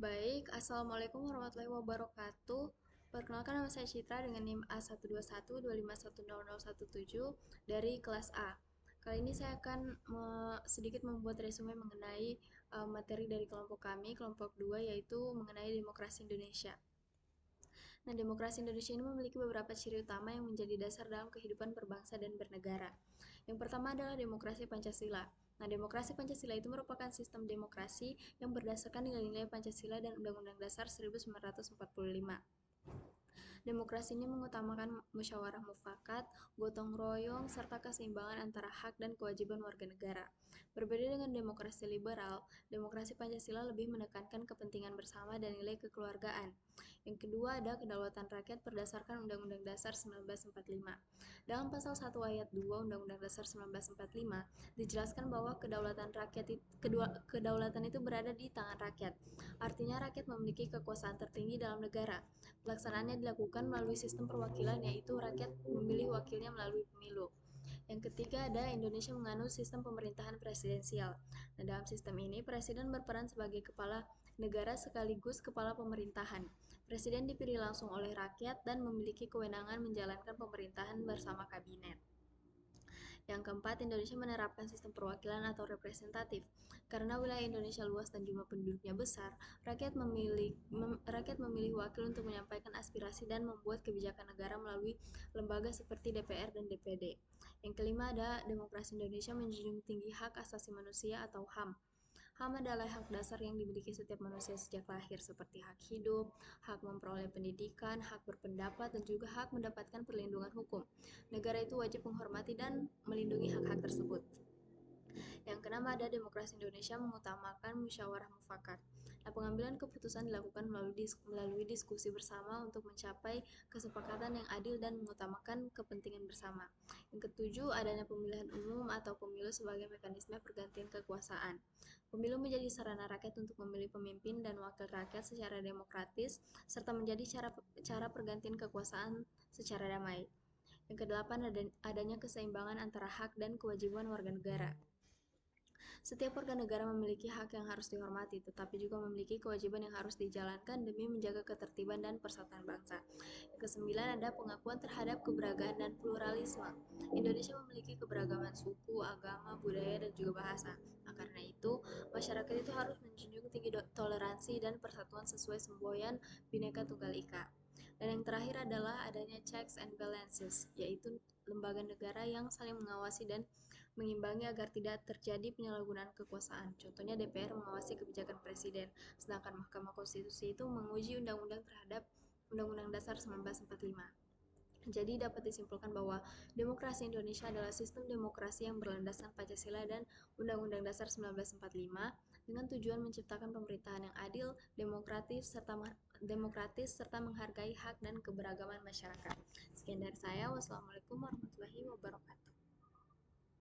Baik, Assalamualaikum warahmatullahi wabarakatuh. Perkenalkan nama saya Citra dengan NIM A12125100017 dari kelas A. Kali ini saya akan sedikit membuat resume mengenai materi dari kelompok kami, kelompok 2, yaitu mengenai demokrasi Indonesia. Nah, demokrasi Indonesia ini memiliki beberapa ciri utama yang menjadi dasar dalam kehidupan berbangsa dan bernegara. Yang pertama adalah demokrasi Pancasila. Nah, demokrasi Pancasila itu merupakan sistem demokrasi yang berdasarkan nilai-nilai Pancasila dan Undang-Undang Dasar 1945. Demokrasi ini mengutamakan musyawarah mufakat, gotong royong, serta keseimbangan antara hak dan kewajiban warga negara. Berbeda dengan demokrasi liberal, demokrasi Pancasila lebih menekankan kepentingan bersama dan nilai kekeluargaan. Yang kedua ada kedaulatan rakyat berdasarkan Undang-Undang Dasar 1945. Dalam pasal 1 ayat 2 Undang-Undang Dasar 1945 dijelaskan bahwa kedaulatan itu berada di tangan rakyat. Artinya rakyat memiliki kekuasaan tertinggi dalam negara. Pelaksanaannya dilakukan melalui sistem perwakilan, yaitu rakyat memilih wakilnya melalui pemilu. Yang ketiga ada Indonesia menganut sistem pemerintahan presidensial. Nah, dalam sistem ini, presiden berperan sebagai kepala negara sekaligus kepala pemerintahan. Presiden dipilih langsung oleh rakyat dan memiliki kewenangan menjalankan pemerintahan bersama kabinet. Yang keempat, Indonesia menerapkan sistem perwakilan atau representatif. Karena wilayah Indonesia luas dan jumlah penduduknya besar, rakyat memilih wakil untuk menyampaikan aspirasi dan membuat kebijakan negara melalui lembaga seperti DPR dan DPD. Yang kelima ada demokrasi Indonesia menjunjung tinggi hak asasi manusia atau HAM. HAM adalah hak dasar yang dimiliki setiap manusia sejak lahir, seperti hak hidup, hak memperoleh pendidikan, hak berpendapat, dan juga hak mendapatkan perlindungan hukum. Negara itu wajib menghormati dan melindungi hak-hak tersebut. Yang keenam ada demokrasi Indonesia mengutamakan musyawarah mufakat. Nah, pengambilan keputusan dilakukan melalui diskusi bersama untuk mencapai kesepakatan yang adil dan mengutamakan kepentingan bersama. Yang ketujuh, adanya pemilihan umum atau pemilu sebagai mekanisme pergantian kekuasaan. Pemilu menjadi sarana rakyat untuk memilih pemimpin dan wakil rakyat secara demokratis, serta menjadi cara pergantian kekuasaan secara damai. Yang kedelapan, adanya keseimbangan antara hak dan kewajiban warga negara. Setiap warga negara memiliki hak yang harus dihormati, tetapi juga memiliki kewajiban yang harus dijalankan demi menjaga ketertiban dan persatuan bangsa. Yang kesembilan ada pengakuan terhadap keberagaman dan pluralisme. Indonesia memiliki keberagaman suku, agama, budaya, dan juga bahasa. Nah, karena itu, masyarakat itu harus menjunjung tinggi toleransi dan persatuan sesuai semboyan Bhinneka Tunggal Ika. Dan yang terakhir adalah adanya checks and balances, yaitu lembaga negara yang saling mengawasi dan mengimbangi agar tidak terjadi penyalahgunaan kekuasaan. Contohnya DPR mengawasi kebijakan presiden, sedangkan Mahkamah Konstitusi itu menguji undang-undang terhadap Undang-Undang Dasar 1945. Jadi dapat disimpulkan bahwa demokrasi Indonesia adalah sistem demokrasi yang berlandaskan Pancasila dan Undang-Undang Dasar 1945 dengan tujuan menciptakan pemerintahan yang adil, demokratis serta menghargai hak dan keberagaman masyarakat. Sekian dari saya. Wassalamualaikum warahmatullahi wabarakatuh.